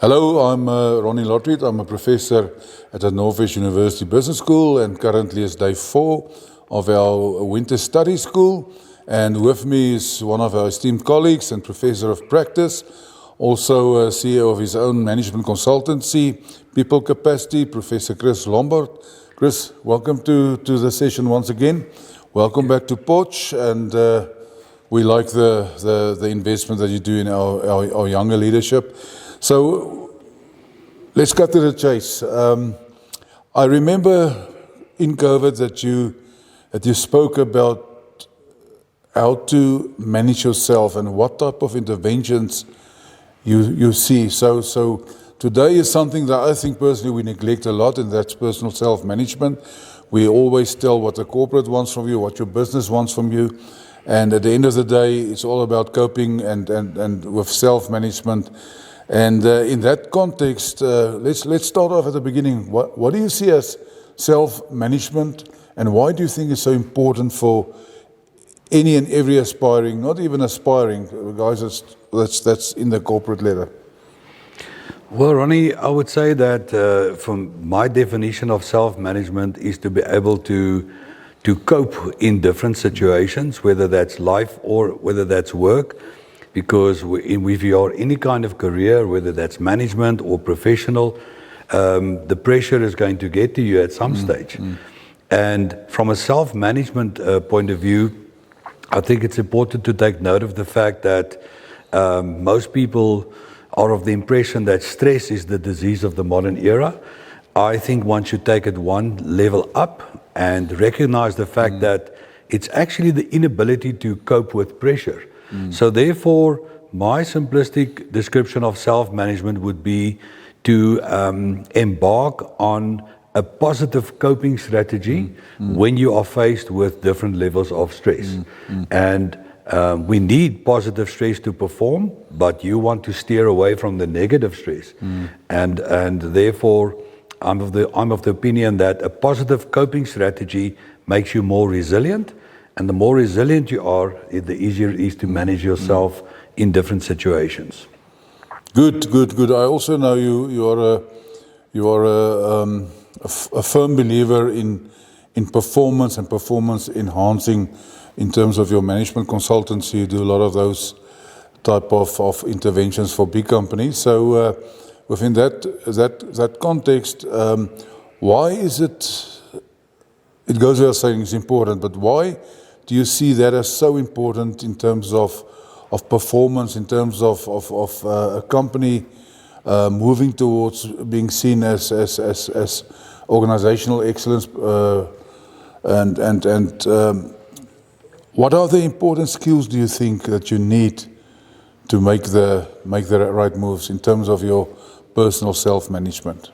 Hello, I'm Ronnie Lotwit. I'm a professor at the Northwest University Business School, and currently it's day 4 of our Winter Study School. And with me is one of our esteemed colleagues and professor of practice, also CEO of his own management consultancy, people capacity, Professor Chris Lombard. Chris, welcome to the session once again. Welcome back to Poch, and we like the investment that you do in our younger leadership. So let's cut to the chase. I remember in COVID that you spoke about how to manage yourself and what type of interventions you see. So today is something that I think personally we neglect a lot, and that's personal self-management. We always tell what the corporate wants from you, what your business wants from you, and at the end of the day, it's all about coping and with self-management. And in that context, let's start off at the beginning. What do you see as self-management, and why do you think it's so important for any and every aspiring, not even aspiring, guys that's in the corporate ladder? Well, Ronnie, I would say that from my definition of self-management is to be able to cope in different situations, whether that's life or whether that's work. Because if you are any kind of career, whether that's management or professional, the pressure is going to get to you at some stage. And from a self-management point of view, I think it's important to take note of the fact that most people are of the impression that stress is the disease of the modern era. I think one should take it one level up and recognize the fact that it's actually the inability to cope with pressure. So therefore, my simplistic description of self-management would be to embark on a positive coping strategy when you are faced with different levels of stress. And we need positive stress to perform, but you want to steer away from the negative stress. And therefore, I'm of the opinion that a positive coping strategy makes you more resilient. And the more resilient you are, the easier it is to manage yourself in different situations. Good. I also know you are a firm believer in performance and performance enhancing in terms of your management consultancy. You do a lot of those type of interventions for big companies. So within that context, why is it goes without saying it's important, but why do you see that as so important in terms of performance, in terms of a company moving towards being seen as organizational excellence? And what are the important skills do you think that you need to make the right moves in terms of your personal self-management?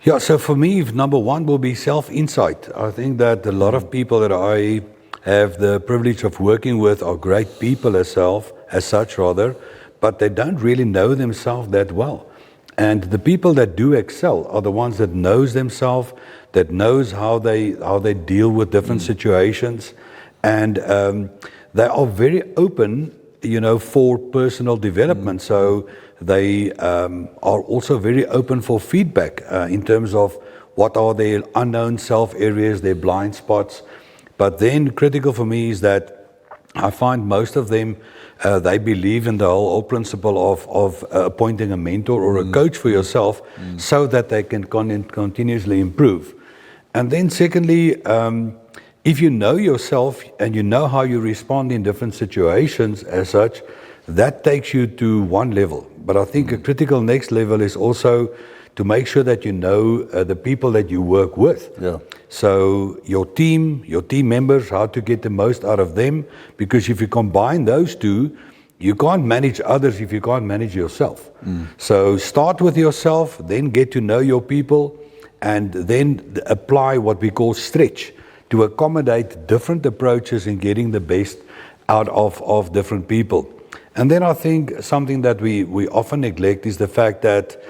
Yeah, so for me, number one will be self-insight. I think that a lot of people that I have the privilege of working with are great people as such, but they don't really know themselves that well. And the people that do excel are the ones that knows themselves, that knows how they deal with different situations, and they are very open, for personal development. So they are also very open for feedback in terms of what are their unknown self areas, their blind spots. But then critical for me is that I find most of them, they believe in the whole principle of appointing a mentor or a coach for yourself so that they can continuously improve. And then secondly, if you know yourself and you know how you respond in different situations as such, that takes you to one level. But I think a critical next level is also to make sure that you know the people that you work with. Yeah. So your team members, how to get the most out of them, because if you combine those two, you can't manage others if you can't manage yourself. So start with yourself, then get to know your people, and then apply what we call stretch to accommodate different approaches in getting the best out of different people. And then I think something that we often neglect is the fact that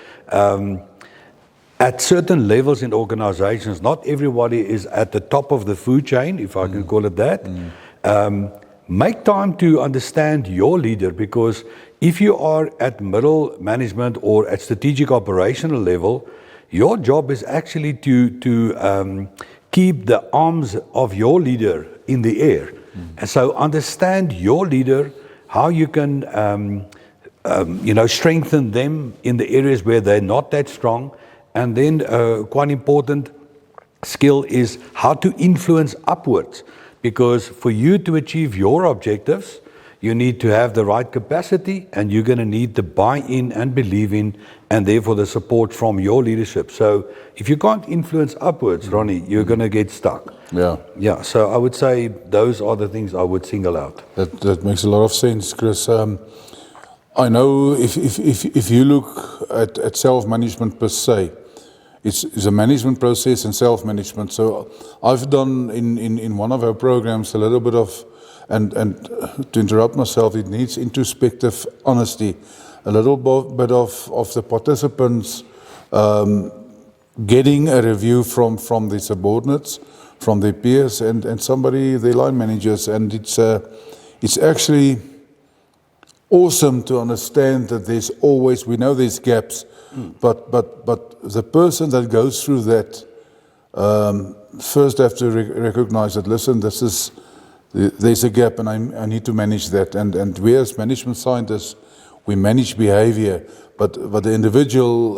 at certain levels in organizations, not everybody is at the top of the food chain, if I can call it that. make time to understand your leader, because if you are at middle management or at strategic operational level, your job is actually to keep the arms of your leader in the air. And so understand your leader, how you can strengthen them in the areas where they're not that strong. And then quite important skill is how to influence upwards, because for you to achieve your objectives, you need to have the right capacity, and you're going to need the buy-in and believe in, and therefore the support from your leadership. So if you can't influence upwards, Ronnie, you're going to get stuck. Yeah. So I would say those are the things I would single out. That makes a lot of sense, Chris. I know if you look at self-management per se, it's a management process and self-management. So I've done in one of our programs a little bit of, and to interrupt myself, it needs introspective honesty, a little bit of the participants getting a review from their subordinates, from their peers, and somebody, their line managers, and it's actually awesome to understand that there's always, we know there's gaps, but the person that goes through that first have to recognize that, listen, there's a gap, and I need to manage that. And we as management scientists, we manage behavior, but the individual,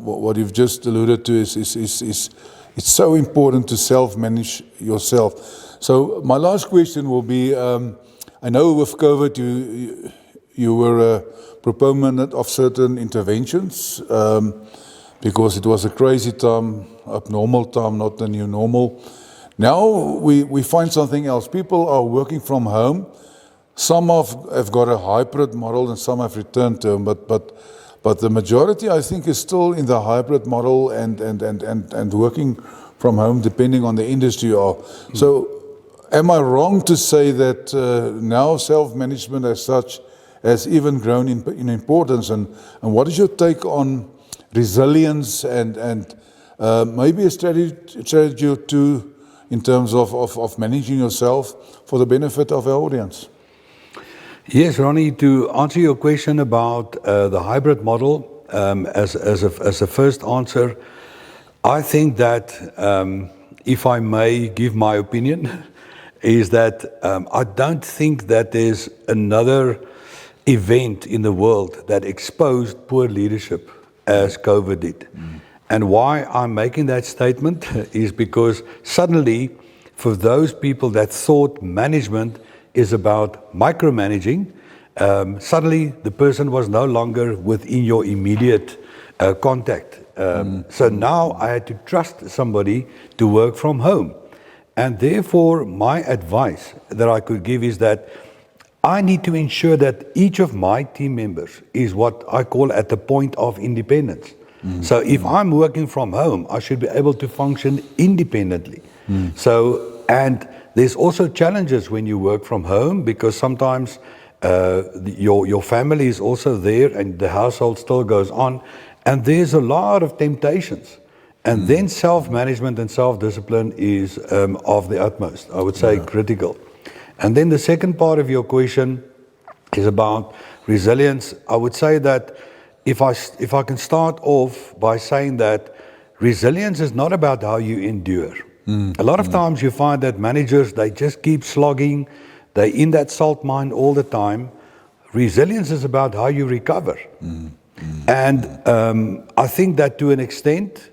what you've just alluded to is it's so important to self-manage yourself. So my last question will be, I know with COVID you were a proponent of certain interventions because it was a crazy time, abnormal time, not the new normal. Now we find something else. People are working from home. Some have got a hybrid model and some have returned to them, but the majority, I think, is still in the hybrid model and working from home, depending on the industry you are. So am I wrong to say that now self-management as such has even grown in importance? And what is your take on resilience and maybe a strategy or two in terms of managing yourself for the benefit of our audience? Yes, Ronnie, to answer your question about the hybrid model, as a first answer, I think that, if I may give my opinion, is that I don't think that there's another event in the world that exposed poor leadership as COVID did. And why I'm making that statement is because suddenly, for those people that thought management is about micromanaging, suddenly the person was no longer within your immediate contact. So now I had to trust somebody to work from home. And therefore, my advice that I could give is that I need to ensure that each of my team members is what I call at the point of independence. So if I'm working from home, I should be able to function independently. So, and there's also challenges when you work from home, because sometimes your family is also there and the household still goes on, and there's a lot of temptations. And then self-management and self-discipline is of the utmost, I would say, critical. And then the second part of your question is about resilience. I would say that if I can start off by saying that resilience is not about how you endure. A lot of times you find that managers, they just keep slogging, they're in that salt mine all the time. Resilience is about how you recover. And I think that to an extent,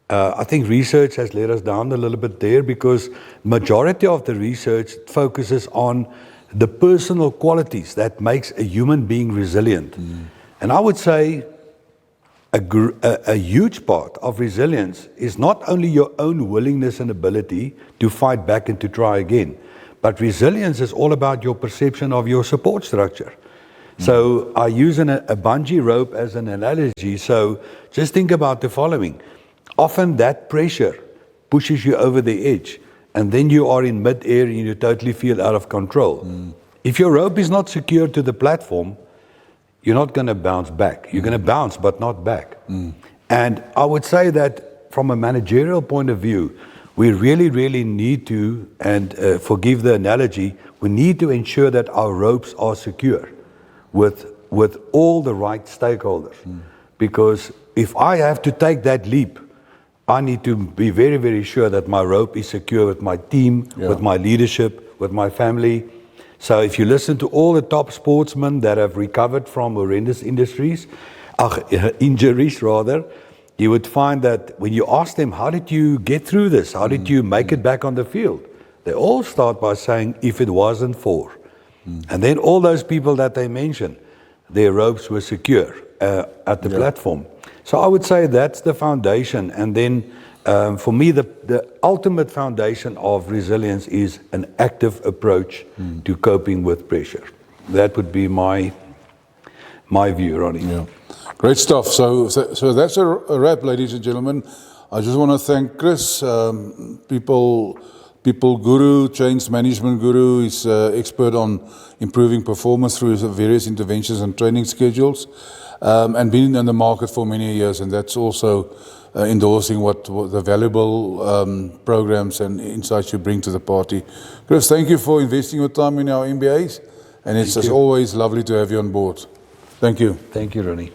I think research has let us down a little bit there, because majority of the research focuses on the personal qualities that makes a human being resilient. And I would say a huge part of resilience is not only your own willingness and ability to fight back and to try again, but resilience is all about your perception of your support structure. So I use a bungee rope as an analogy. So just think about the following. Often that pressure pushes you over the edge, and then you are in mid-air and you totally feel out of control. If your rope is not secured to the platform, you're not going to bounce back. You're going to bounce, but not back. And I would say that from a managerial point of view, we really, really need to, and forgive the analogy, we need to ensure that our ropes are secure with all the right stakeholders. Because if I have to take that leap, I need to be very, very sure that my rope is secure with my team, with my leadership, with my family. So if you listen to all the top sportsmen that have recovered from horrendous injuries rather, you would find that when you ask them, how did you get through this? How did you make it back on the field? They all start by saying, if it wasn't for. And then all those people that they mentioned, their ropes were secure at the platform. So I would say that's the foundation. And then for me, the ultimate foundation of resilience is an active approach to coping with pressure. That would be my view, Ronnie. Yeah. Great stuff. So that's a wrap, ladies and gentlemen. I just want to thank Chris, people guru, change management guru. He's expert on improving performance through various interventions and training schedules, and been in the market for many years. And that's also endorsing what the valuable programs and insights you bring to the party. Chris, thank you for investing your time in our MBAs, and it's as always lovely to have you on board. Thank you. Thank you, Ronnie.